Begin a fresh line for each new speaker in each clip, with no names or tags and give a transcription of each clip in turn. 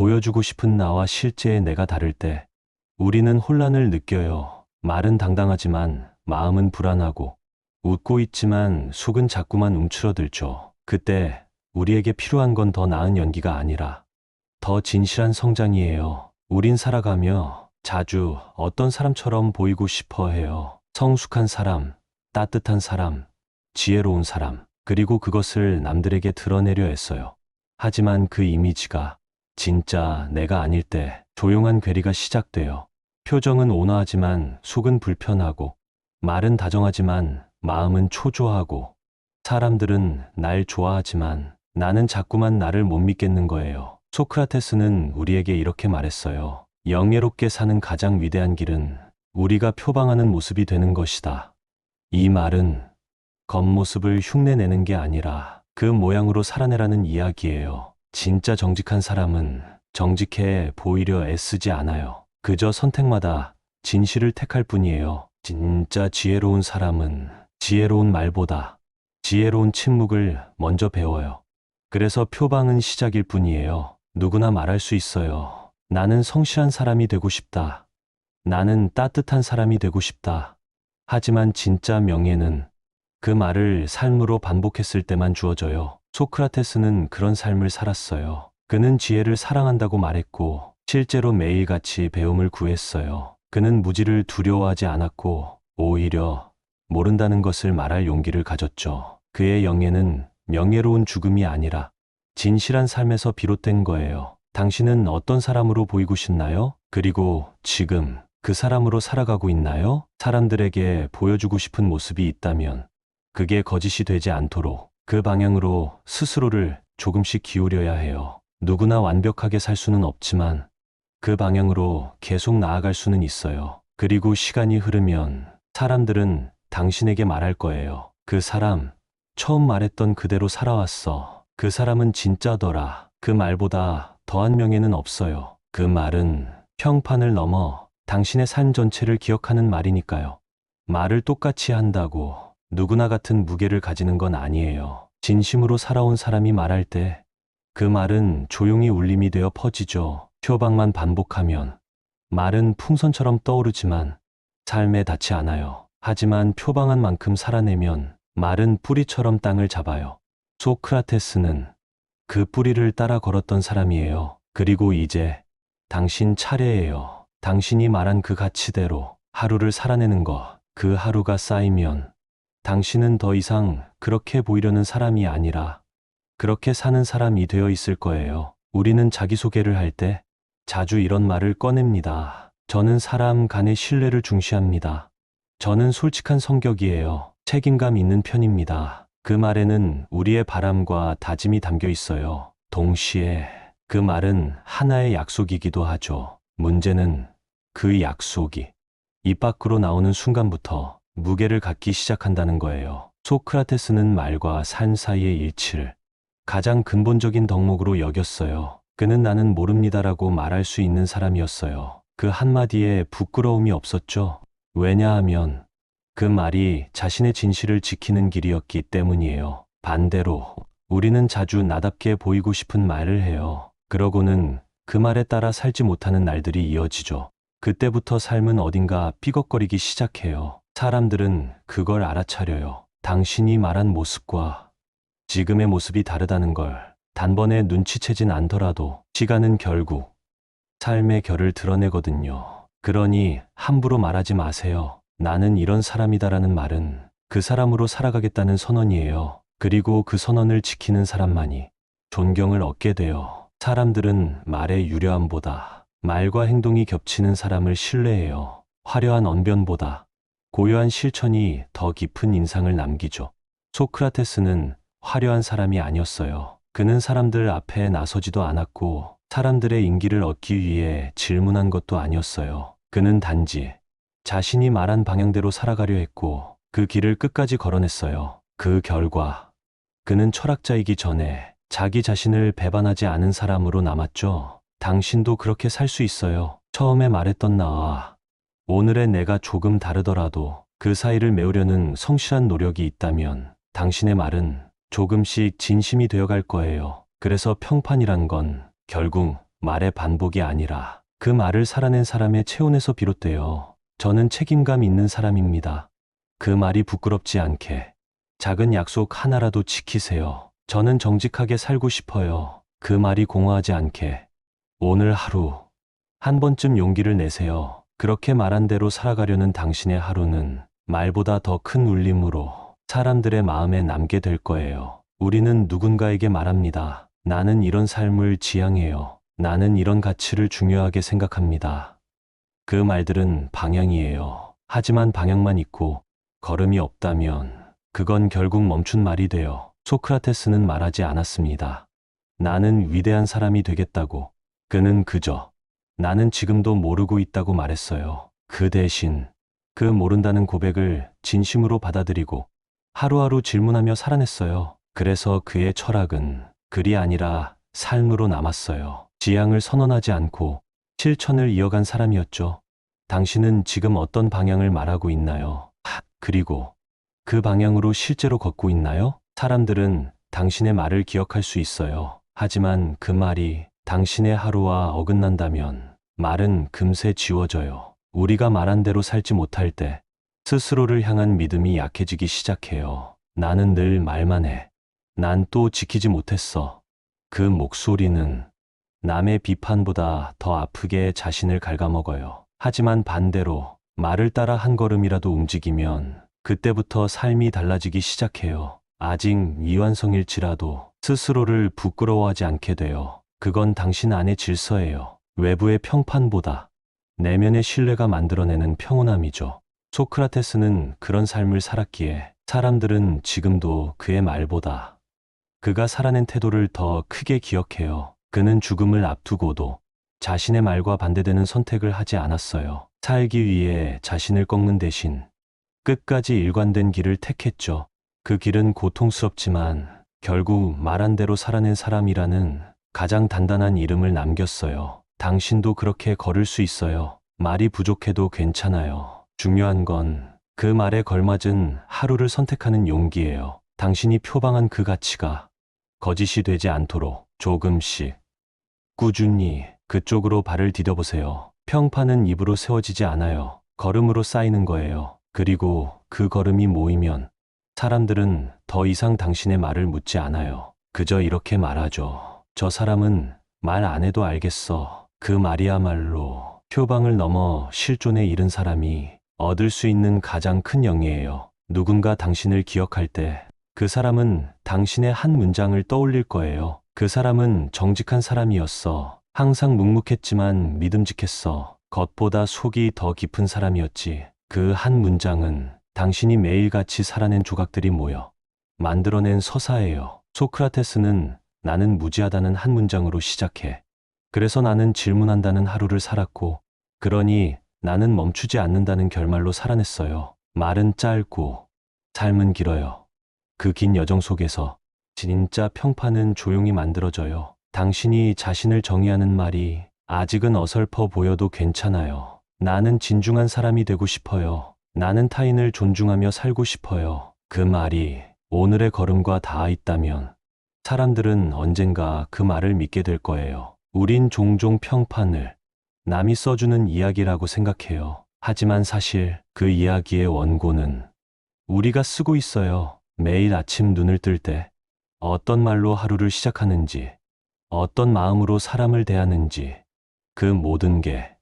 보여주고 싶은 나와 실제의 내가 다를 때 우리는 혼란을 느껴요. 말은 당당하지만 마음은 불안하고, 웃고 있지만 속은 자꾸만 움츠러들죠. 그때 우리에게 필요한 건 더 나은 연기가 아니라 더 진실한 성장이에요. 우린 살아가며 자주 어떤 사람처럼 보이고 싶어 해요. 성숙한 사람, 따뜻한 사람, 지혜로운 사람, 그리고 그것을 남들에게 드러내려 했어요. 하지만 그 이미지가 진짜 내가 아닐 때 조용한 괴리가 시작돼요. 표정은 온화하지만 속은 불편하고, 말은 다정하지만 마음은 초조하고, 사람들은 날 좋아하지만 나는 자꾸만 나를 못 믿겠는 거예요. 소크라테스는 우리에게 이렇게 말했어요. 영예롭게 사는 가장 위대한 길은 우리가 표방하는 모습이 되는 것이다. 이 말은 겉모습을 흉내내는 게 아니라 그 모양으로 살아내라는 이야기예요. 진짜 정직한 사람은 정직해 보이려 애쓰지 않아요. 그저 선택마다 진실을 택할 뿐이에요. 진짜 지혜로운 사람은 지혜로운 말보다 지혜로운 침묵을 먼저 배워요. 그래서 표방은 시작일 뿐이에요. 누구나 말할 수 있어요. 나는 성실한 사람이 되고 싶다. 나는 따뜻한 사람이 되고 싶다. 하지만 진짜 명예는 그 말을 삶으로 반복했을 때만 주어져요. 소크라테스는 그런 삶을 살았어요. 그는 지혜를 사랑한다고 말했고, 실제로 매일같이 배움을 구했어요. 그는 무지를 두려워하지 않았고, 오히려 모른다는 것을 말할 용기를 가졌죠. 그의 영예는 명예로운 죽음이 아니라 진실한 삶에서 비롯된 거예요. 당신은 어떤 사람으로 보이고 싶나요? 그리고 지금 그 사람으로 살아가고 있나요? 사람들에게 보여주고 싶은 모습이 있다면 그게 거짓이 되지 않도록 그 방향으로 스스로를 조금씩 기울여야 해요. 누구나 완벽하게 살 수는 없지만 그 방향으로 계속 나아갈 수는 있어요. 그리고 시간이 흐르면 사람들은 당신에게 말할 거예요. 그 사람, 처음 말했던 그대로 살아왔어. 그 사람은 진짜더라. 그 말보다 더한 명예는 없어요. 그 말은 평판을 넘어 당신의 삶 전체를 기억하는 말이니까요. 말을 똑같이 한다고 누구나 같은 무게를 가지는 건 아니에요. 진심으로 살아온 사람이 말할 때 그 말은 조용히 울림이 되어 퍼지죠. 표방만 반복하면 말은 풍선처럼 떠오르지만 삶에 닿지 않아요. 하지만 표방한 만큼 살아내면 말은 뿌리처럼 땅을 잡아요. 소크라테스는 그 뿌리를 따라 걸었던 사람이에요. 그리고 이제 당신 차례예요. 당신이 말한 그 가치대로 하루를 살아내는 것. 그 하루가 쌓이면 당신은 더 이상 그렇게 보이려는 사람이 아니라 그렇게 사는 사람이 되어 있을 거예요. 우리는 자기소개를 할 때 자주 이런 말을 꺼냅니다. 저는 사람 간의 신뢰를 중시합니다. 저는 솔직한 성격이에요. 책임감 있는 편입니다. 그 말에는 우리의 바람과 다짐이 담겨 있어요. 동시에 그 말은 하나의 약속이기도 하죠. 문제는 그 약속이 입 밖으로 나오는 순간부터 무게를 갖기 시작한다는 거예요. 소크라테스는 말과 삶 사이의 일치를 가장 근본적인 덕목으로 여겼어요. 그는 나는 모릅니다라고 말할 수 있는 사람이었어요. 그 한마디에 부끄러움이 없었죠. 왜냐하면 그 말이 자신의 진실을 지키는 길이었기 때문이에요. 반대로 우리는 자주 나답게 보이고 싶은 말을 해요. 그러고는 그 말에 따라 살지 못하는 날들이 이어지죠. 그때부터 삶은 어딘가 삐걱거리기 시작해요. 사람들은 그걸 알아차려요. 당신이 말한 모습과 지금의 모습이 다르다는 걸 단번에 눈치채진 않더라도 시간은 결국 삶의 결을 드러내거든요. 그러니 함부로 말하지 마세요. 나는 이런 사람이다라는 말은 그 사람으로 살아가겠다는 선언이에요. 그리고 그 선언을 지키는 사람만이 존경을 얻게 돼요. 사람들은 말의 유려함보다 말과 행동이 겹치는 사람을 신뢰해요. 화려한 언변보다 고요한 실천이 더 깊은 인상을 남기죠. 소크라테스는 화려한 사람이 아니었어요. 그는 사람들 앞에 나서지도 않았고 사람들의 인기를 얻기 위해 질문한 것도 아니었어요. 그는 단지 자신이 말한 방향대로 살아가려 했고 그 길을 끝까지 걸어냈어요. 그 결과 그는 철학자이기 전에 자기 자신을 배반하지 않은 사람으로 남았죠. 당신도 그렇게 살 수 있어요. 처음에 말했던 나와 오늘의 내가 조금 다르더라도 그 사이를 메우려는 성실한 노력이 있다면 당신의 말은 조금씩 진심이 되어갈 거예요. 그래서 평판이란 건 결국 말의 반복이 아니라 그 말을 살아낸 사람의 체온에서 비롯돼요. 저는 책임감 있는 사람입니다. 그 말이 부끄럽지 않게 작은 약속 하나라도 지키세요. 저는 정직하게 살고 싶어요. 그 말이 공허하지 않게 오늘 하루 한 번쯤 용기를 내세요. 그렇게 말한 대로 살아가려는 당신의 하루는 말보다 더 큰 울림으로 사람들의 마음에 남게 될 거예요. 우리는 누군가에게 말합니다. 나는 이런 삶을 지향해요. 나는 이런 가치를 중요하게 생각합니다. 그 말들은 방향이에요. 하지만 방향만 있고 걸음이 없다면 그건 결국 멈춘 말이 돼요. 소크라테스는 말하지 않았습니다. 나는 위대한 사람이 되겠다고. 그는 그저 나는 지금도 모르고 있다고 말했어요. 그 대신 그 모른다는 고백을 진심으로 받아들이고 하루하루 질문하며 살아냈어요. 그래서 그의 철학은 글이 아니라 삶으로 남았어요. 지향을 선언하지 않고 실천을 이어간 사람이었죠. 당신은 지금 어떤 방향을 말하고 있나요? 그리고 그 방향으로 실제로 걷고 있나요? 사람들은 당신의 말을 기억할 수 있어요. 하지만 그 말이 당신의 하루와 어긋난다면 말은 금세 지워져요. 우리가 말한 대로 살지 못할 때 스스로를 향한 믿음이 약해지기 시작해요. 나는 늘 말만 해. 난 또 지키지 못했어. 그 목소리는 남의 비판보다 더 아프게 자신을 갉아먹어요. 하지만 반대로 말을 따라 한 걸음이라도 움직이면 그때부터 삶이 달라지기 시작해요. 아직 미완성일지라도 스스로를 부끄러워하지 않게 돼요. 그건 당신 안의 질서예요. 외부의 평판보다 내면의 신뢰가 만들어내는 평온함이죠. 소크라테스는 그런 삶을 살았기에 사람들은 지금도 그의 말보다 그가 살아낸 태도를 더 크게 기억해요. 그는 죽음을 앞두고도 자신의 말과 반대되는 선택을 하지 않았어요. 살기 위해 자신을 꺾는 대신 끝까지 일관된 길을 택했죠. 그 길은 고통스럽지만 결국 말한 대로 살아낸 사람이라는 가장 단단한 이름을 남겼어요. 당신도 그렇게 걸을 수 있어요. 말이 부족해도 괜찮아요. 중요한 건 그 말에 걸맞은 하루를 선택하는 용기예요. 당신이 표방한 그 가치가 거짓이 되지 않도록 조금씩 꾸준히 그쪽으로 발을 디뎌보세요. 평판은 입으로 세워지지 않아요. 걸음으로 쌓이는 거예요. 그리고 그 걸음이 모이면 사람들은 더 이상 당신의 말을 묻지 않아요. 그저 이렇게 말하죠. 저 사람은 말 안 해도 알겠어. 그 말이야말로 표방을 넘어 실존에 이른 사람이 얻을 수 있는 가장 큰 영예예요. 누군가 당신을 기억할 때 그 사람은 당신의 한 문장을 떠올릴 거예요. 그 사람은 정직한 사람이었어. 항상 묵묵했지만 믿음직했어. 겉보다 속이 더 깊은 사람이었지. 그 한 문장은 당신이 매일같이 살아낸 조각들이 모여 만들어낸 서사예요. 소크라테스는 나는 무지하다는 한 문장으로 시작해. 그래서 나는 질문한다는 하루를 살았고, 그러니 나는 멈추지 않는다는 결말로 살아냈어요. 말은 짧고 삶은 길어요. 그 긴 여정 속에서 진짜 평판은 조용히 만들어져요. 당신이 자신을 정의하는 말이 아직은 어설퍼 보여도 괜찮아요. 나는 진중한 사람이 되고 싶어요. 나는 타인을 존중하며 살고 싶어요. 그 말이 오늘의 걸음과 닿아 있다면 사람들은 언젠가 그 말을 믿게 될 거예요. 우린 종종 평판을 남이 써주는 이야기라고 생각해요. 하지만 사실 그 이야기의 원고는 우리가 쓰고 있어요. 매일 아침 눈을 뜰 때 어떤 말로 하루를 시작하는지, 어떤 마음으로 사람을 대하는지, 그 모든 게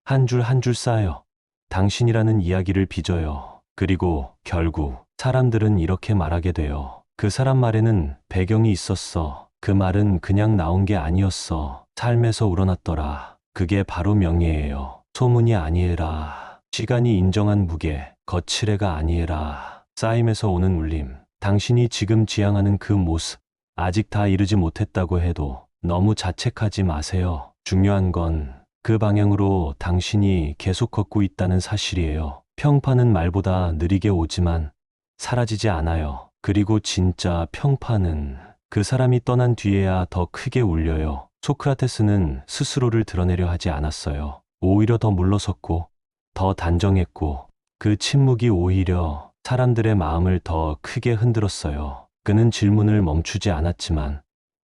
한 줄 한 줄 쌓여 당신이라는 이야기를 빚어요. 그리고 결국 사람들은 이렇게 말하게 돼요. 그 사람 말에는 배경이 있었어. 그 말은 그냥 나온 게 아니었어. 삶에서 우러났더라. 그게 바로 명예예요. 소문이 아니라, 시간이 인정한 무게, 거칠애가 아니라, 쌓임에서 오는 울림. 당신이 지금 지향하는 그 모습, 아직 다 이루지 못했다고 해도 너무 자책하지 마세요. 중요한 건 그 방향으로 당신이 계속 걷고 있다는 사실이에요. 평판은 말보다 느리게 오지만 사라지지 않아요. 그리고 진짜 평판은 그 사람이 떠난 뒤에야 더 크게 울려요. 소크라테스는 스스로를 드러내려 하지 않았어요. 오히려 더 물러섰고 더 단정했고 그 침묵이 오히려 사람들의 마음을 더 크게 흔들었어요. 그는 질문을 멈추지 않았지만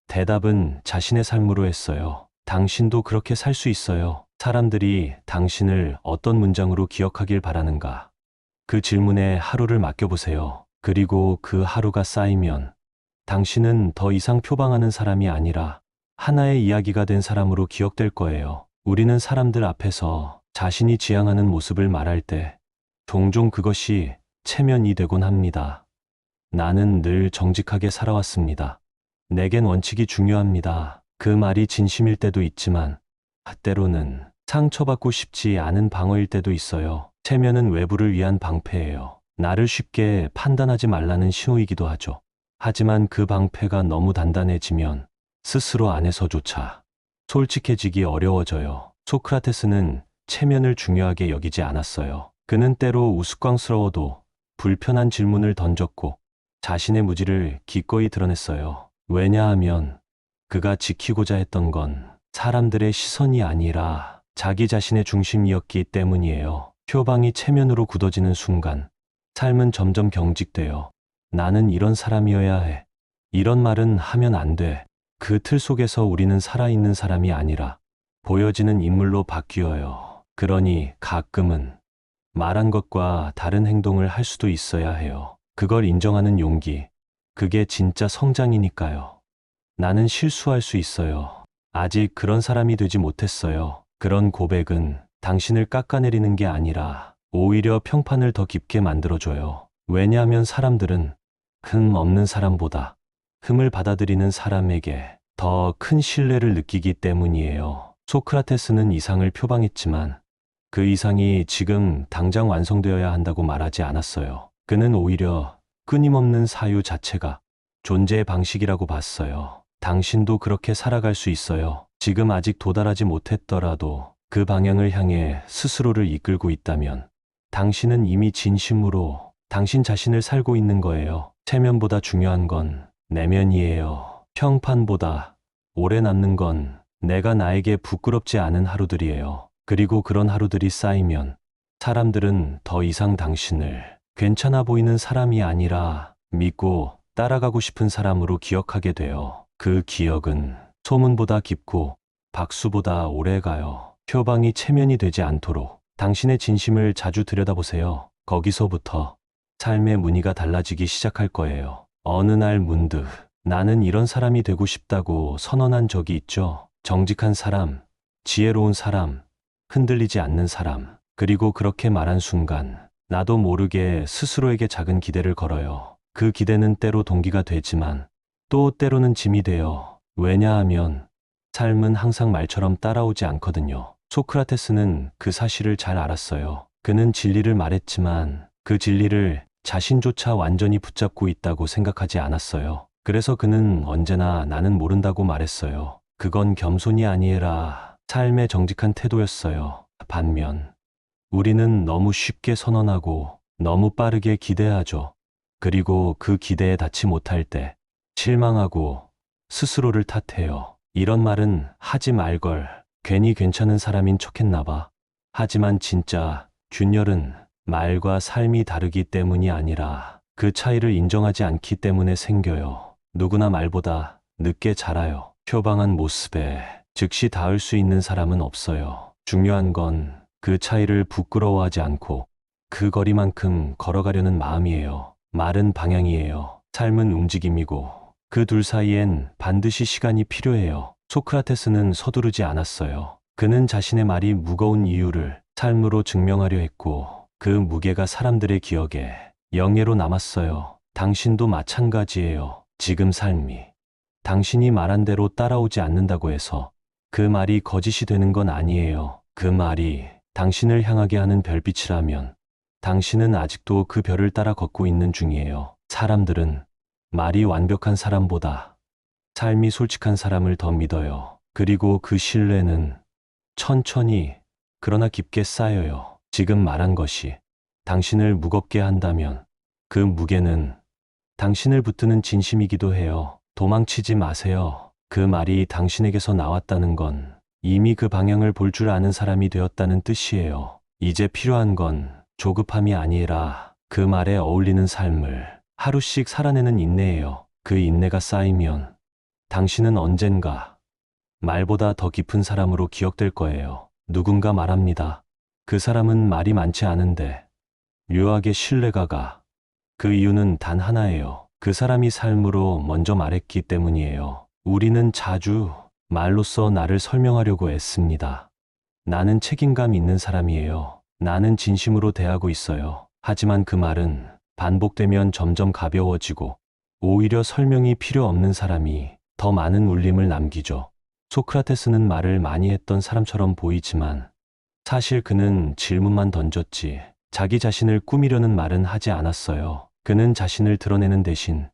대답은 자신의 삶으로 했어요. 당신도 그렇게 살 수 있어요. 사람들이 당신을 어떤 문장으로 기억하길 바라는가? 그 질문에 하루를 맡겨보세요. 그리고 그 하루가 쌓이면 당신은 더 이상 표방하는 사람이 아니라 하나의 이야기가 된 사람으로 기억될 거예요. 우리는 사람들 앞에서 자신이 지향하는 모습을 말할 때 종종 그것이 체면이 되곤 합니다. 나는 늘 정직하게 살아왔습니다. 내겐 원칙이 중요합니다. 그 말이 진심일 때도 있지만 때로는 상처받고 싶지 않은 방어일 때도 있어요. 체면은 외부를 위한 방패예요. 나를 쉽게 판단하지 말라는 신호이기도 하죠. 하지만 그 방패가 너무 단단해지면 스스로 안에서조차 솔직해지기 어려워져요. 소크라테스는 체면을 중요하게 여기지 않았어요. 그는 때로 우스꽝스러워도 불편한 질문을 던졌고 자신의 무지를 기꺼이 드러냈어요. 왜냐하면 그가 지키고자 했던 건 사람들의 시선이 아니라 자기 자신의 중심이었기 때문이에요. 표방이 체면으로 굳어지는 순간 삶은 점점 경직돼요. 나는 이런 사람이어야 해. 이런 말은 하면 안 돼. 그 틀 속에서 우리는 살아있는 사람이 아니라 보여지는 인물로 바뀌어요. 그러니 가끔은 말한 것과 다른 행동을 할 수도 있어야 해요. 그걸 인정하는 용기. 그게 진짜 성장이니까요. 나는 실수할 수 있어요. 아직 그런 사람이 되지 못했어요. 그런 고백은 당신을 깎아내리는 게 아니라 오히려 평판을 더 깊게 만들어줘요. 왜냐하면 사람들은 흠 없는 사람보다 흠을 받아들이는 사람에게 더 큰 신뢰를 느끼기 때문이에요. 소크라테스는 이상을 표방했지만 그 이상이 지금 당장 완성되어야 한다고 말하지 않았어요. 그는 오히려 끊임없는 사유 자체가 존재의 방식이라고 봤어요. 당신도 그렇게 살아갈 수 있어요. 지금 아직 도달하지 못했더라도 그 방향을 향해 스스로를 이끌고 있다면 당신은 이미 진심으로 당신 자신을 살고 있는 거예요. 체면보다 중요한 건 내면이에요. 평판보다 오래 남는 건 내가 나에게 부끄럽지 않은 하루들이에요. 그리고 그런 하루들이 쌓이면 사람들은 더 이상 당신을 괜찮아 보이는 사람이 아니라 믿고 따라가고 싶은 사람으로 기억하게 돼요. 그 기억은 소문보다 깊고 박수보다 오래 가요. 표방이 체면이 되지 않도록 당신의 진심을 자주 들여다보세요. 거기서부터 삶의 무늬가 달라지기 시작할 거예요. 어느 날 문득 나는 이런 사람이 되고 싶다고 선언한 적이 있죠. 정직한 사람, 지혜로운 사람, 흔들리지 않는 사람. 그리고 그렇게 말한 순간 나도 모르게 스스로에게 작은 기대를 걸어요. 그 기대는 때로 동기가 되지만 또 때로는 짐이 돼요. 왜냐하면 삶은 항상 말처럼 따라오지 않거든요. 소크라테스는 그 사실을 잘 알았어요. 그는 진리를 말했지만 그 진리를 자신조차 완전히 붙잡고 있다고 생각하지 않았어요. 그래서 그는 언제나 나는 모른다고 말했어요. 그건 겸손이 아니라 삶의 정직한 태도였어요. 반면 우리는 너무 쉽게 선언하고 너무 빠르게 기대하죠. 그리고 그 기대에 닿지 못할 때 실망하고 스스로를 탓해요. 이런 말은 하지 말걸. 괜히 괜찮은 사람인 척했나 봐. 하지만 진짜 균열은 말과 삶이 다르기 때문이 아니라 그 차이를 인정하지 않기 때문에 생겨요. 누구나 말보다 늦게 자라요. 표방한 모습에 즉시 닿을 수 있는 사람은 없어요. 중요한 건 그 차이를 부끄러워하지 않고 그 거리만큼 걸어가려는 마음이에요. 말은 방향이에요. 삶은 움직임이고 그 둘 사이엔 반드시 시간이 필요해요. 소크라테스는 서두르지 않았어요. 그는 자신의 말이 무거운 이유를 삶으로 증명하려 했고 그 무게가 사람들의 기억에 영예로 남았어요. 당신도 마찬가지예요. 지금 삶이 당신이 말한 대로 따라오지 않는다고 해서 그 말이 거짓이 되는 건 아니에요. 그 말이 당신을 향하게 하는 별빛이라면 당신은 아직도 그 별을 따라 걷고 있는 중이에요. 사람들은 말이 완벽한 사람보다 삶이 솔직한 사람을 더 믿어요. 그리고 그 신뢰는 천천히 그러나 깊게 쌓여요. 지금 말한 것이 당신을 무겁게 한다면 그 무게는 당신을 붙드는 진심이기도 해요. 도망치지 마세요. 그 말이 당신에게서 나왔다는 건 이미 그 방향을 볼 줄 아는 사람이 되었다는 뜻이에요. 이제 필요한 건 조급함이 아니라 그 말에 어울리는 삶을 하루씩 살아내는 인내예요. 그 인내가 쌓이면 당신은 언젠가 말보다 더 깊은 사람으로 기억될 거예요. 누군가 말합니다. 그 사람은 말이 많지 않은데 묘하게 신뢰가 가. 그 이유는 단 하나예요. 그 사람이 삶으로 먼저 말했기 때문이에요. 우리는 자주 말로써 나를 설명하려고 애씁니다. 나는 책임감 있는 사람이에요. 나는 진심으로 대하고 있어요. 하지만 그 말은 반복되면 점점 가벼워지고 오히려 설명이 필요 없는 사람이 더 많은 울림을 남기죠. 소크라테스는 말을 많이 했던 사람처럼 보이지만 사실 그는 질문만 던졌지 자기 자신을 꾸미려는 말은 하지 않았어요. 그는 자신을 드러내는 대신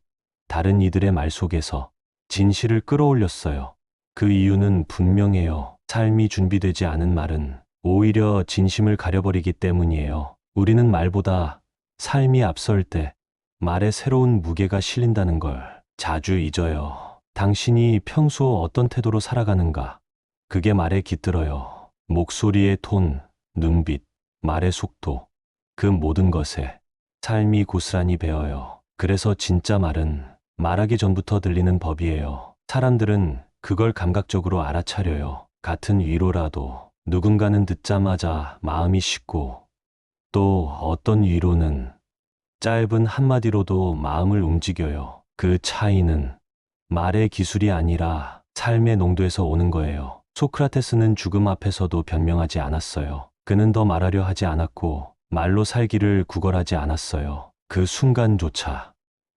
다른 이들의 말 속에서 진실을 끌어올렸어요. 그 이유는 분명해요. 삶이 준비되지 않은 말은 오히려 진심을 가려버리기 때문이에요. 우리는 말보다 삶이 앞설 때 말에 새로운 무게가 실린다는 걸 자주 잊어요. 당신이 평소 어떤 태도로 살아가는가? 그게 말에 깃들어요. 목소리의 톤, 눈빛, 말의 속도, 그 모든 것에 삶이 고스란히 배어요. 그래서 진짜 말은 말하기 전부터 들리는 법이에요. 사람들은 그걸 감각적으로 알아차려요. 같은 위로라도 누군가는 듣자마자 마음이 식고 또 어떤 위로는 짧은 한마디로도 마음을 움직여요. 그 차이는 말의 기술이 아니라 삶의 농도에서 오는 거예요. 소크라테스는 죽음 앞에서도 변명하지 않았어요. 그는 더 말하려 하지 않았고 말로 살기를 구걸하지 않았어요. 그 순간조차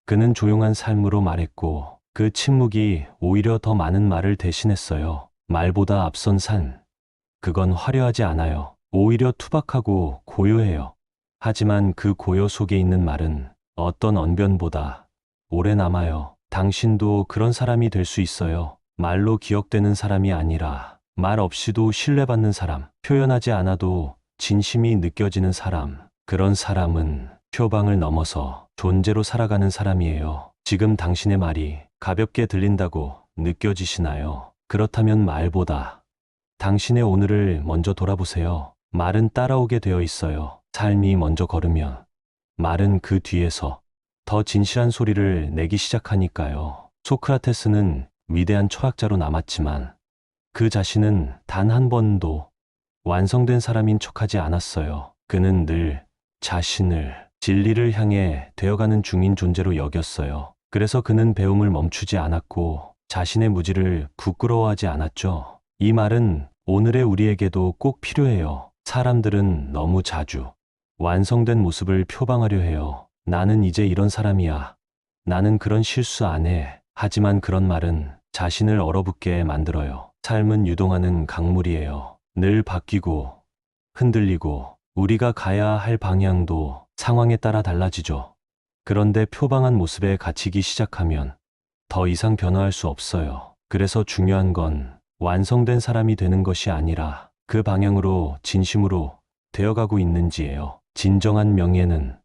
그는 조용한 삶으로 말했고 그 침묵이 오히려 더 많은 말을 대신했어요. 말보다 앞선 산, 그건 화려하지 않아요. 오히려 투박하고 고요해요. 하지만 그 고요 속에 있는 말은 어떤 언변보다 오래 남아요. 당신도 그런 사람이 될 수 있어요. 말로 기억되는 사람이 아니라 말 없이도 신뢰받는 사람, 표현하지 않아도 진심이 느껴지는 사람. 그런 사람은 표방을 넘어서 존재로 살아가는 사람이에요. 지금 당신의 말이 가볍게 들린다고 느껴지시나요? 그렇다면 말보다 당신의 오늘을 먼저 돌아보세요. 말은 따라오게 되어 있어요. 삶이 먼저 걸으면 말은 그 뒤에서 더 진실한 소리를 내기 시작하니까요. 소크라테스는 위대한 철학자로 남았지만 그 자신은 단 한 번도 완성된 사람인 척하지 않았어요. 그는 늘 자신을 진리를 향해 되어가는 중인 존재로 여겼어요. 그래서 그는 배움을 멈추지 않았고 자신의 무지를 부끄러워하지 않았죠. 이 말은 오늘의 우리에게도 꼭 필요해요. 사람들은 너무 자주 완성된 모습을 표방하려 해요. 나는 이제 이런 사람이야. 나는 그런 실수 안 해. 하지만 그런 말은 자신을 얼어붙게 만들어요. 삶은 유동하는 강물이에요. 늘 바뀌고 흔들리고 우리가 가야 할 방향도 상황에 따라 달라지죠. 그런데 표방한 모습에 갇히기 시작하면 더 이상 변화할 수 없어요. 그래서 중요한 건 완성된 사람이 되는 것이 아니라 그 방향으로 진심으로 되어가고 있는지예요. 진정한 명예는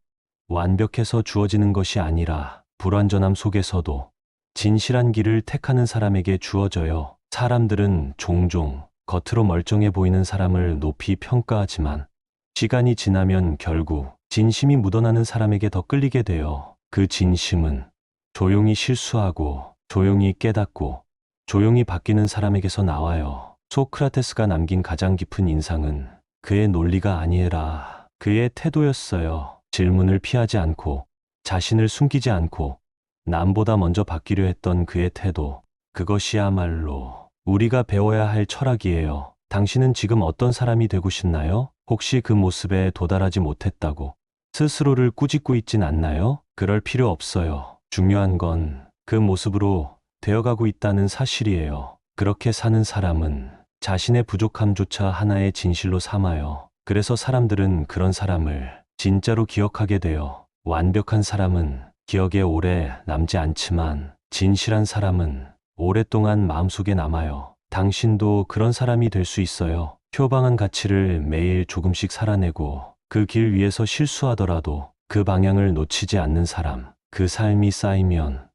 완벽해서 주어지는 것이 아니라 불완전함 속에서도 진실한 길을 택하는 사람에게 주어져요. 사람들은 종종 겉으로 멀쩡해 보이는 사람을 높이 평가하지만 시간이 지나면 결국 진심이 묻어나는 사람에게 더 끌리게 돼요. 그 진심은 조용히 실수하고 조용히 깨닫고 조용히 바뀌는 사람에게서 나와요. 소크라테스가 남긴 가장 깊은 인상은 그의 논리가 아니라 그의 태도였어요. 질문을 피하지 않고 자신을 숨기지 않고 남보다 먼저 바뀌려 했던 그의 태도, 그것이야말로 우리가 배워야 할 철학이에요. 당신은 지금 어떤 사람이 되고 싶나요? 혹시 그 모습에 도달하지 못했다고 스스로를 꾸짖고 있진 않나요? 그럴 필요 없어요. 중요한 건 그 모습으로 되어가고 있다는 사실이에요. 그렇게 사는 사람은 자신의 부족함조차 하나의 진실로 삼아요. 그래서 사람들은 그런 사람을 진짜로 기억하게 돼요. 완벽한 사람은 기억에 오래 남지 않지만 진실한 사람은 오랫동안 마음속에 남아요. 당신도 그런 사람이 될 수 있어요. 표방한 가치를 매일 조금씩 살아내고 그 길 위에서 실수하더라도 그 방향을 놓치지 않는 사람. 그 삶이 쌓이면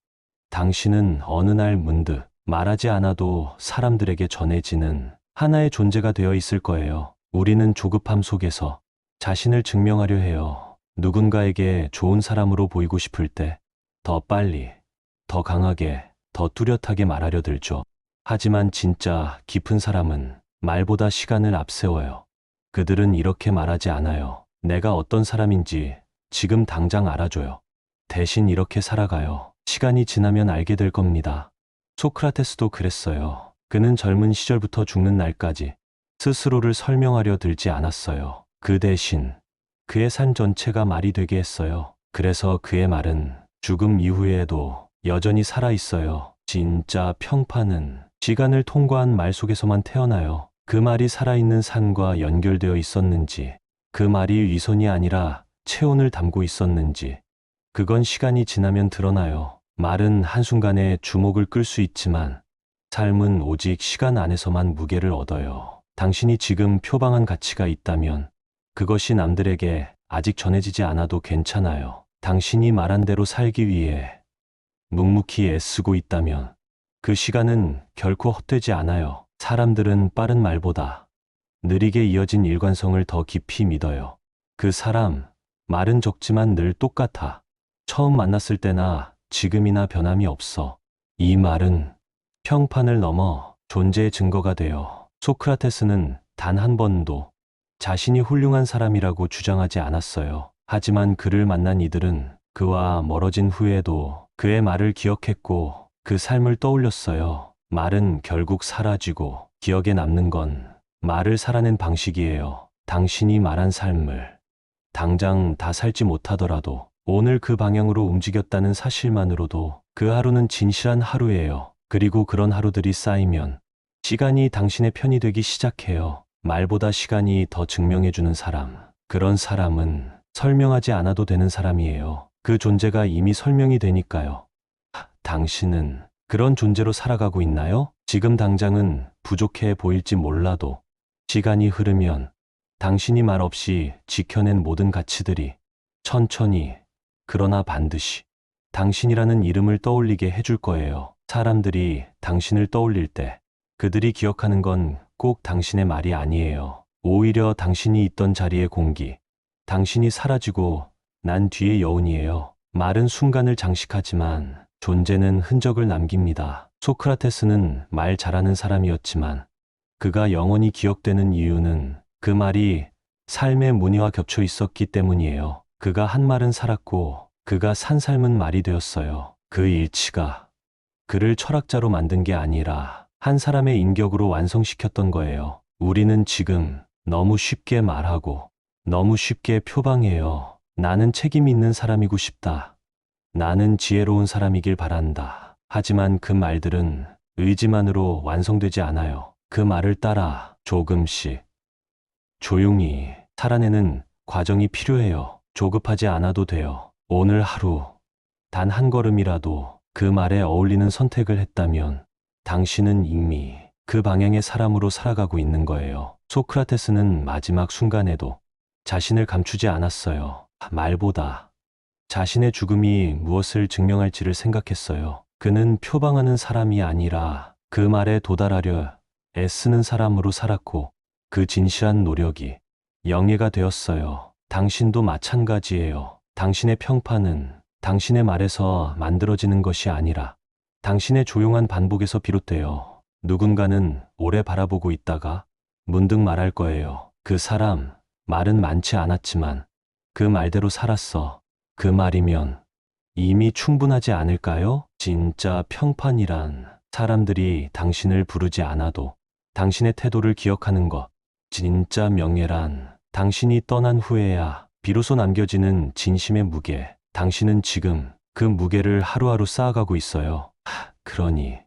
당신은 어느 날 문득 말하지 않아도 사람들에게 전해지는 하나의 존재가 되어 있을 거예요. 우리는 조급함 속에서 자신을 증명하려 해요. 누군가에게 좋은 사람으로 보이고 싶을 때 더 빨리, 더 강하게, 더 뚜렷하게 말하려 들죠. 하지만 진짜 깊은 사람은 말보다 시간을 앞세워요. 그들은 이렇게 말하지 않아요. 내가 어떤 사람인지 지금 당장 알아줘요. 대신 이렇게 살아가요. 시간이 지나면 알게 될 겁니다. 소크라테스도 그랬어요. 그는 젊은 시절부터 죽는 날까지 스스로를 설명하려 들지 않았어요. 그 대신 그의 삶 전체가 말이 되게 했어요. 그래서 그의 말은 죽음 이후에도 여전히 살아있어요. 진짜 평판은 시간을 통과한 말 속에서만 태어나요. 그 말이 살아있는 산과 연결되어 있었는지, 그 말이 위선이 아니라 체온을 담고 있었는지, 그건 시간이 지나면 드러나요. 말은 한순간에 주목을 끌 수 있지만 삶은 오직 시간 안에서만 무게를 얻어요. 당신이 지금 표방한 가치가 있다면 그것이 남들에게 아직 전해지지 않아도 괜찮아요. 당신이 말한 대로 살기 위해 묵묵히 애쓰고 있다면 그 시간은 결코 헛되지 않아요. 사람들은 빠른 말보다 느리게 이어진 일관성을 더 깊이 믿어요. 그 사람, 말은 적지만 늘 똑같아. 처음 만났을 때나 지금이나 변함이 없어. 이 말은 평판을 넘어 존재의 증거가 되어 소크라테스는 단 한 번도 자신이 훌륭한 사람이라고 주장하지 않았어요. 하지만 그를 만난 이들은 그와 멀어진 후에도 그의 말을 기억했고 그 삶을 떠올렸어요. 말은 결국 사라지고 기억에 남는 건 말을 살아낸 방식이에요. 당신이 말한 삶을 당장 다 살지 못하더라도 오늘 그 방향으로 움직였다는 사실만으로도 그 하루는 진실한 하루예요. 그리고 그런 하루들이 쌓이면 시간이 당신의 편이 되기 시작해요. 말보다 시간이 더 증명해주는 사람. 그런 사람은 설명하지 않아도 되는 사람이에요. 그 존재가 이미 설명이 되니까요. 당신은 그런 존재로 살아가고 있나요? 지금 당장은 부족해 보일지 몰라도 시간이 흐르면 당신이 말없이 지켜낸 모든 가치들이 천천히 그러나 반드시 당신이라는 이름을 떠올리게 해줄 거예요. 사람들이 당신을 떠올릴 때 그들이 기억하는 건 꼭 당신의 말이 아니에요. 오히려 당신이 있던 자리의 공기, 당신이 사라지고 난 뒤의 여운이에요. 말은 순간을 장식하지만 존재는 흔적을 남깁니다. 소크라테스는 말 잘하는 사람이었지만 그가 영원히 기억되는 이유는 그 말이 삶의 무늬와 겹쳐 있었기 때문이에요. 그가 한 말은 살았고 그가 산 삶은 말이 되었어요. 그 일치가 그를 철학자로 만든 게 아니라 한 사람의 인격으로 완성시켰던 거예요. 우리는 지금 너무 쉽게 말하고 너무 쉽게 표방해요. 나는 책임 있는 사람이고 싶다. 나는 지혜로운 사람이길 바란다. 하지만 그 말들은 의지만으로 완성되지 않아요. 그 말을 따라 조금씩 조용히 살아내는 과정이 필요해요. 조급하지 않아도 돼요. 오늘 하루 단 한 걸음이라도 그 말에 어울리는 선택을 했다면 당신은 이미 그 방향의 사람으로 살아가고 있는 거예요. 소크라테스는 마지막 순간에도 자신을 감추지 않았어요. 말보다 자신의 죽음이 무엇을 증명할지를 생각했어요. 그는 표방하는 사람이 아니라 그 말에 도달하려 애쓰는 사람으로 살았고 그 진실한 노력이 영예가 되었어요. 당신도 마찬가지예요. 당신의 평판은 당신의 말에서 만들어지는 것이 아니라 당신의 조용한 반복에서 비롯돼요. 누군가는 오래 바라보고 있다가 문득 말할 거예요. 그 사람, 말은 많지 않았지만 그 말대로 살았어. 그 말이면 이미 충분하지 않을까요? 진짜 평판이란 사람들이 당신을 부르지 않아도 당신의 태도를 기억하는 것. 진짜 명예란 당신이 떠난 후에야 비로소 남겨지는 진심의 무게. 당신은 지금 그 무게를 하루하루 쌓아가고 있어요. 그러니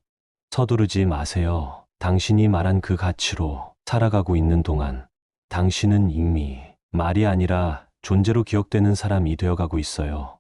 서두르지 마세요. 당신이 말한 그 가치로 살아가고 있는 동안 당신은 이미 말이 아니라 존재로 기억되는 사람이 되어가고 있어요.